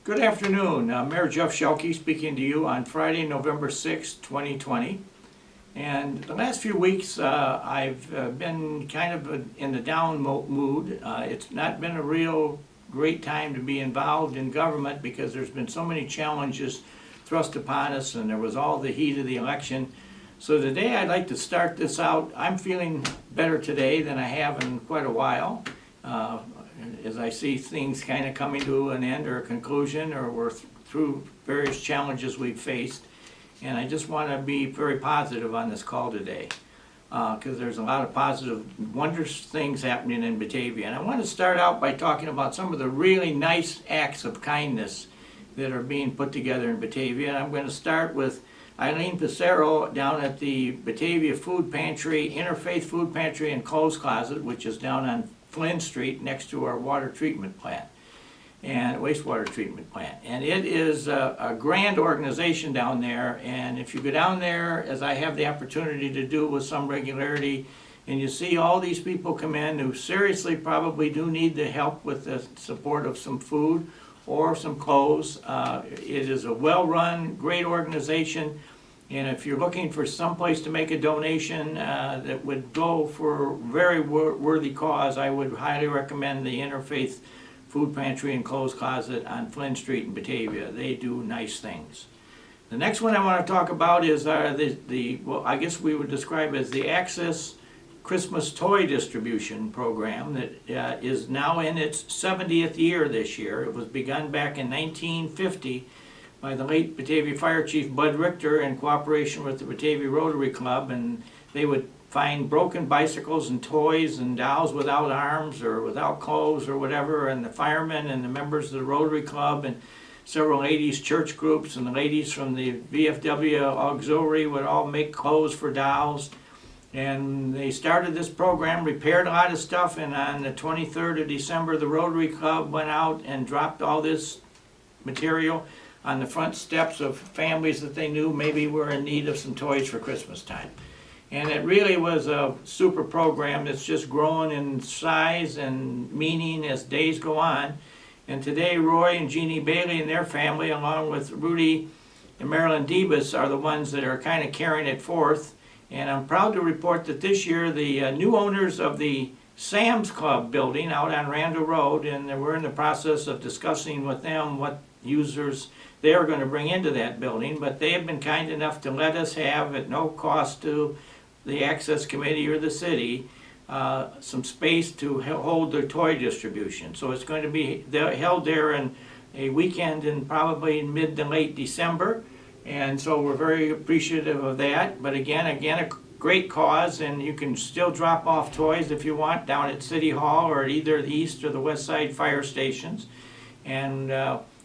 Good afternoon. Mayor Jeff Schielke speaking to you on Friday, November 6, 2020. And the last few weeks, I've been kind of in the down mood. It's not been a real great time to be involved in government because there's been so many challenges thrust upon us, and there was all the heat of the election. So today I'd like to start this out. I'm feeling better today than I have in quite a while. As I see things kind of coming to an end or a conclusion, or we're through various challenges we've faced. And I just want to be very positive on this call today, because there's a lot of positive, wondrous things happening in Batavia. And I want to start out by talking about some of the really nice acts of kindness that are being put together in Batavia. And I'm going to start with Eileen Pissarro down at the Batavia Food Pantry, Interfaith Food Pantry and Clothes Closet, which is down on Flynn Street next to our water treatment plant and wastewater treatment plant. And it is a grand organization down there, and if you go down there, as I have the opportunity to do with some regularity, and you see all these people come in who seriously probably do need the help with the support of some food or some clothes. It is a well-run, great organization. And if you're looking for some place to make a donation that would go for a very worthy cause, I would highly recommend the Interfaith Food Pantry and Clothes Closet on Flynn Street in Batavia. They do nice things. The next one I want to talk about is well, I guess we would describe as the Access Christmas Toy Distribution Program that is now in its 70th year this year. It was begun back in 1950 by the late Batavia Fire Chief Bud Richter in cooperation with the Batavia Rotary Club, and they would find broken bicycles and toys and dolls without arms or without clothes or whatever, and the firemen and the members of the Rotary Club and several ladies' church groups and the ladies from the VFW auxiliary would all make clothes for dolls. And they started this program, repaired a lot of stuff, and on the 23rd of December, the Rotary Club went out and dropped all this material on the front steps of families that they knew maybe were in need of some toys for Christmas time. And it really was a super program that's just growing in size and meaning as days go on. And today, Roy and Jeannie Bailey and their family, along with Rudy and Marilyn Debus, are the ones that are kind of carrying it forth. And I'm proud to report that this year, the new owners of the Sam's Club building out on Randall Road, and we're in the process of discussing with them what users they are going to bring into that building, but they have been kind enough to let us have, at no cost to the Access Committee or the city, some space to hold their toy distribution. So it's going to be held there in a weekend in probably mid to late December, and so we're very appreciative of that. But again, a great cause, and you can still drop off toys if you want down at City Hall or at either the east or the west side fire stations. And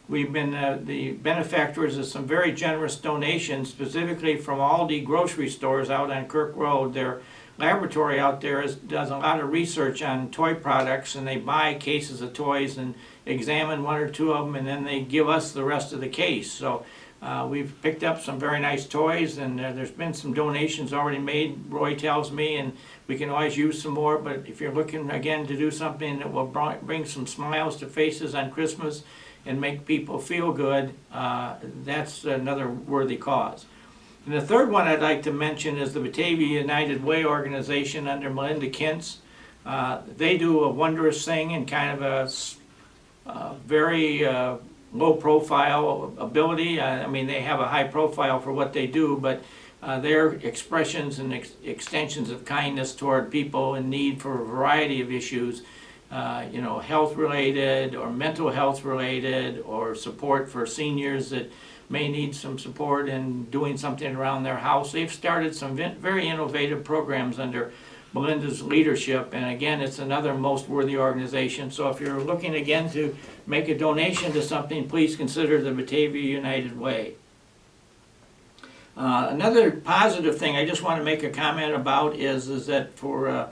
we've been the benefactors of some very generous donations, specifically from Aldi grocery stores out on Kirk Road. Their laboratory out there does a lot of research on toy products, and they buy cases of toys and examine one or two of them, and then they give us the rest of the case. So we've picked up some very nice toys, and there's been some donations already made, Roy tells me, and we can always use some more. But if you're looking, again, to do something that will bring some smiles to faces on Christmas and make people feel good, that's another worthy cause. And the third one I'd like to mention is the Batavia United Way organization under Melinda Kintz. They do a wondrous thing in kind of a very low profile ability. I mean, they have a high profile for what they do, but their expressions and extensions of kindness toward people in need for a variety of issues, health related or mental health related, or support for seniors that may need some support in doing something around their house. They've started some very innovative programs under Melinda's leadership, and again, it's another most worthy organization. So if you're looking again to make a donation to something, please consider the Batavia United Way. Another positive thing I just want to make a comment about is that for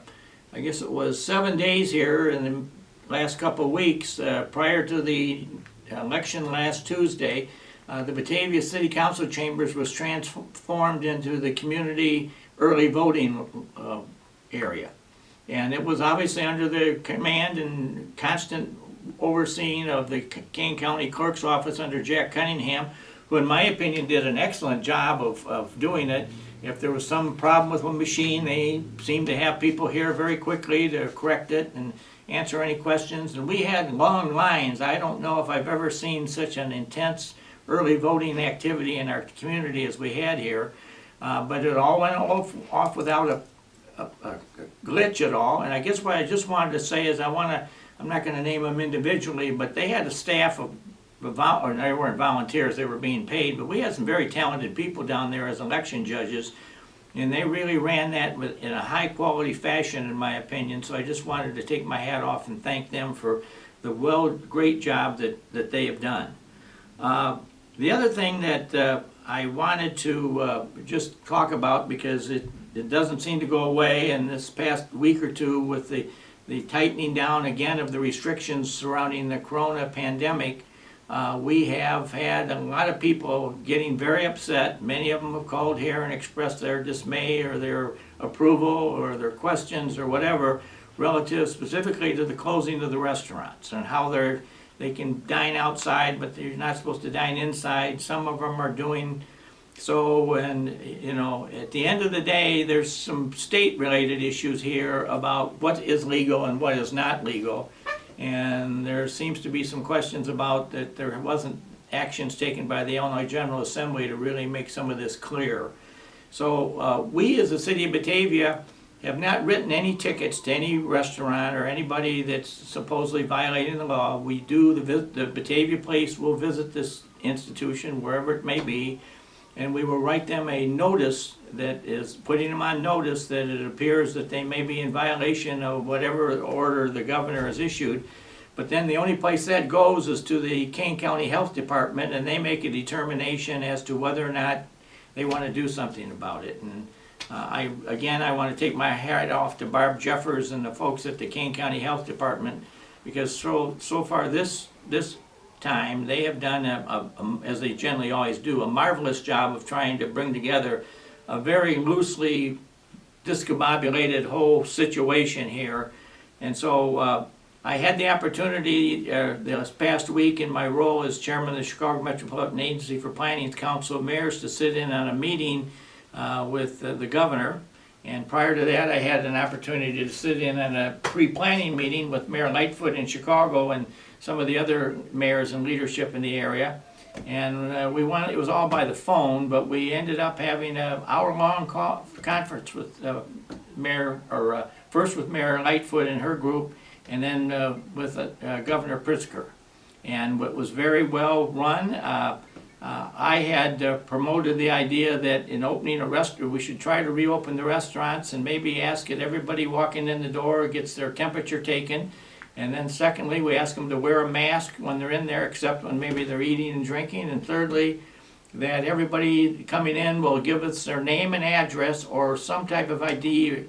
I guess it was 7 days here in the last couple of weeks prior to the election last Tuesday, the Batavia City Council chambers was transformed into the community early voting area. And it was obviously under the command and constant overseeing of the Kane County Clerk's Office under Jack Cunningham, who in my opinion did an excellent job of doing it. If there was some problem with a machine, they seemed to have people here very quickly to correct it and answer any questions. And we had long lines. I don't know if I've ever seen such an intense early voting activity in our community as we had here. But it all went off without a glitch at all. And I guess what I just wanted to say is I'm not going to name them individually, but they had a staff of, or they weren't volunteers, they were being paid, but we had some very talented people down there as election judges, and they really ran that in a high quality fashion in my opinion. So I just wanted to take my hat off and thank them for the great job that they have done. The other thing that I wanted to just talk about, because it doesn't seem to go away, and this past week or two with the tightening down again of the restrictions surrounding the corona pandemic, we have had a lot of people getting very upset. Many of them have called here and expressed their dismay or their approval or their questions or whatever relative specifically to the closing of the restaurants and how they can dine outside, but they're not supposed to dine inside. Some of them are doing so, and at the end of the day, there's some state-related issues here about what is legal and what is not legal. And there seems to be some questions about that there wasn't actions taken by the Illinois General Assembly to really make some of this clear. So we as the city of Batavia have not written any tickets to any restaurant or anybody that's supposedly violating the law. We do, the Batavia Place will visit this institution wherever it may be, and we will write them a notice that is putting them on notice that it appears that they may be in violation of whatever order the governor has issued. But then the only place that goes is to the Kane County Health Department, and they make a determination as to whether or not they want to do something about it. And I want to take my hat off to Barb Jeffers and the folks at the Kane County Health Department, because so far this time they have done, as they generally always do, a marvelous job of trying to bring together a very loosely discombobulated whole situation here. And so I had the opportunity this past week in my role as chairman of the Chicago Metropolitan Agency for Planning's Council of Mayors to sit in on a meeting with the governor. And prior to that, I had an opportunity to sit in on a pre-planning meeting with Mayor Lightfoot in Chicago and some of the other mayors and leadership in the area. And it was all by the phone, but we ended up having an hour-long conference with first with Mayor Lightfoot and her group, and then with Governor Pritzker. And it was very well run. I had promoted the idea that in opening a restaurant, we should try to reopen the restaurants and maybe ask that everybody walking in the door gets their temperature taken. And then secondly, we ask them to wear a mask when they're in there, except when maybe they're eating and drinking. And thirdly, that everybody coming in will give us their name and address or some type of ID,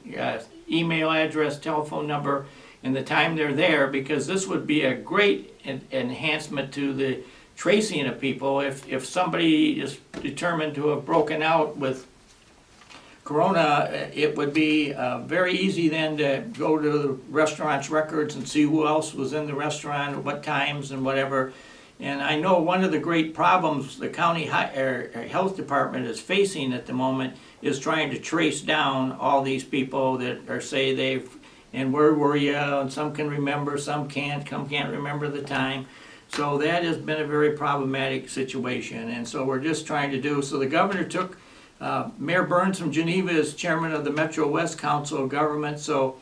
email address, telephone number, and the time they're there, because this would be a great enhancement to the tracing of people. If somebody is determined to have broken out with corona, it would be very easy then to go to the restaurant's records and see who else was in the restaurant, at what times and whatever. And I know one of the great problems the county health department is facing at the moment is trying to trace down all these people that are and where were you, and some can remember, some can't remember the time. So that has been a very problematic situation, and so we're just trying to do, so the governor took Mayor Burns from Geneva is chairman of the Metro West Council of Government, so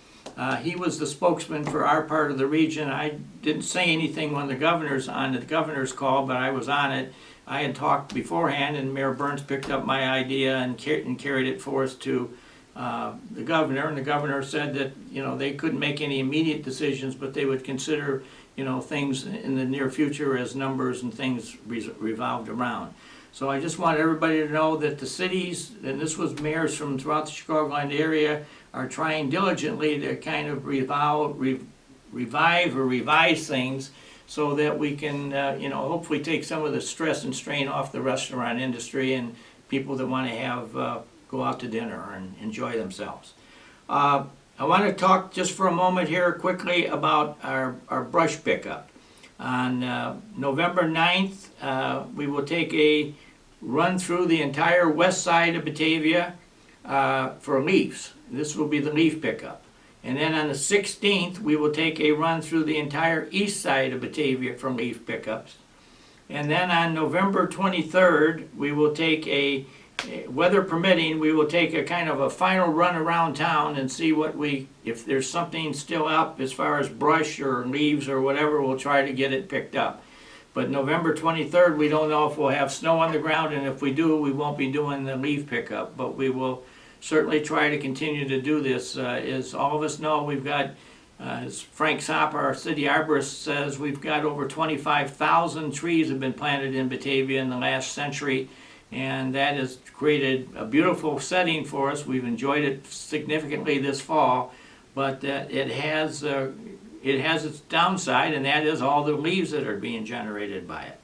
he was the spokesman for our part of the region. I didn't say anything when the governor's on the governor's call, but I was on it. I had talked beforehand, and Mayor Burns picked up my idea and carried it for us to the governor, and the governor said that they couldn't make any immediate decisions, but they would consider things in the near future as numbers and things revolved around. So I just want everybody to know that the cities, and this was mayors from throughout the Chicagoland area, are trying diligently to kind of revive or revise things so that we can, hopefully take some of the stress and strain off the restaurant industry and people that want to have go out to dinner and enjoy themselves. I want to talk just for a moment here quickly about our brush pickup. On November 9th, we will take a run through the entire west side of Batavia for leaves. This will be the leaf pickup. And then on the 16th, we will take a run through the entire east side of Batavia for leaf pickups. And then on November 23rd, we will take weather permitting, we will take a kind of a final run around town and see if there's something still up as far as brush or leaves or whatever, we'll try to get it picked up. But November 23rd, we don't know if we'll have snow on the ground, and if we do, we won't be doing the leaf pickup. But we will certainly try to continue to do this. As all of us know, we've got, as Frank Sopper, our city arborist, says, we've got over 25,000 trees have been planted in Batavia in the last century, and that has created a beautiful setting for us. We've enjoyed it significantly this fall, but it has its downside, and that is all the leaves that are being generated by it.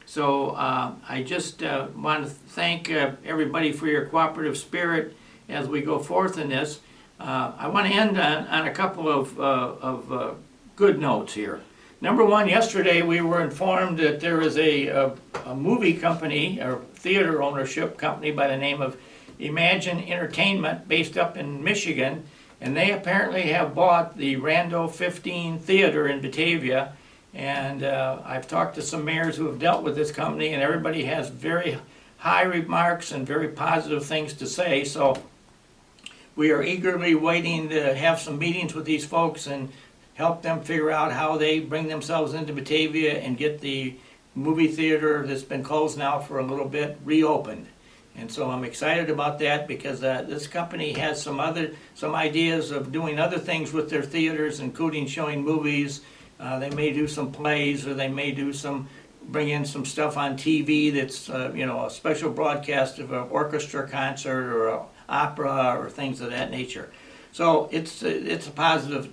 So I just want to thank everybody for your cooperative spirit as we go forth in this. I want to end on a couple of good notes here. Number one, yesterday we were informed that there is a movie company, or theater ownership company by the name of Imagine Entertainment based up in Michigan, and they apparently have bought the Rando 15 Theater in Batavia. And I've talked to some mayors who have dealt with this company, and everybody has very high remarks and very positive things to say. So we are eagerly waiting to have some meetings with these folks and help them figure out how they bring themselves into Batavia and get the movie theater that's been closed now for a little bit reopened. And so I'm excited about that because this company has some ideas of doing other things with their theaters, including showing movies. They may do some plays, or they may bring in some stuff on TV that's a special broadcast of an orchestra concert or an opera or things of that nature. So it's a positive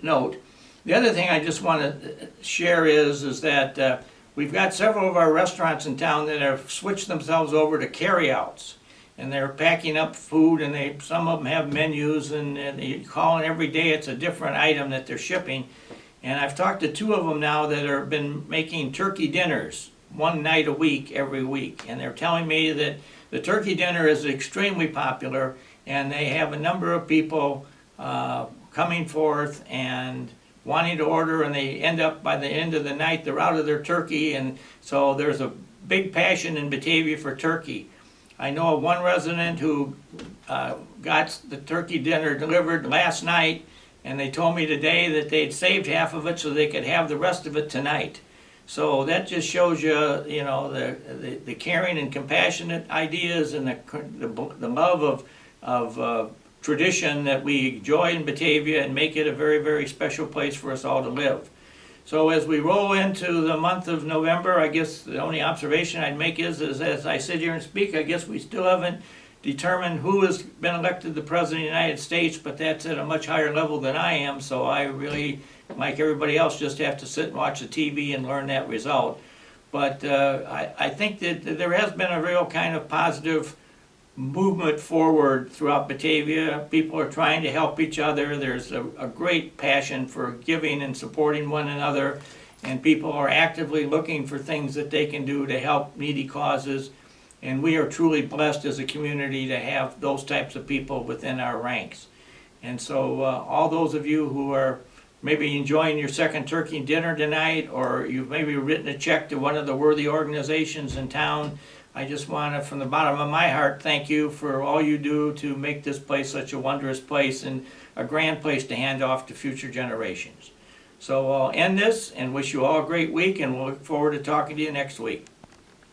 note. The other thing I just want to share is that we've got several of our restaurants in town that have switched themselves over to carryouts, and they're packing up food, and some of them have menus, and you call in every day, it's a different item that they're shipping. And I've talked to two of them now that have been making turkey dinners one night a week every week, and they're telling me that the turkey dinner is extremely popular, and they have a number of people coming forth and wanting to order, and they end up, by the end of the night, they're out of their turkey. And so there's a big passion in Batavia for turkey. I know of one resident who got the turkey dinner delivered last night, and they told me today that they'd saved half of it so they could have the rest of it tonight. So that just shows you, the caring and compassionate ideas and the love of tradition that we enjoy in Batavia and make it a very, very special place for us all to live. So as we roll into the month of November, I guess the only observation I'd make is as I sit here and speak, I guess we still haven't determined who has been elected the President of the United States, but that's at a much higher level than I am, so I really, like everybody else, just have to sit and watch the TV and learn that result. But I think that there has been a real kind of positive movement forward throughout Batavia. People are trying to help each other. There's a great passion for giving and supporting one another, and people are actively looking for things that they can do to help needy causes. And we are truly blessed as a community to have those types of people within our ranks. And so all those of you who are maybe enjoying your second turkey dinner tonight, or you've maybe written a check to one of the worthy organizations in town, I just want to, from the bottom of my heart, thank you for all you do to make this place such a wondrous place and a grand place to hand off to future generations. So I'll end this and wish you all a great week, and we'll look forward to talking to you next week.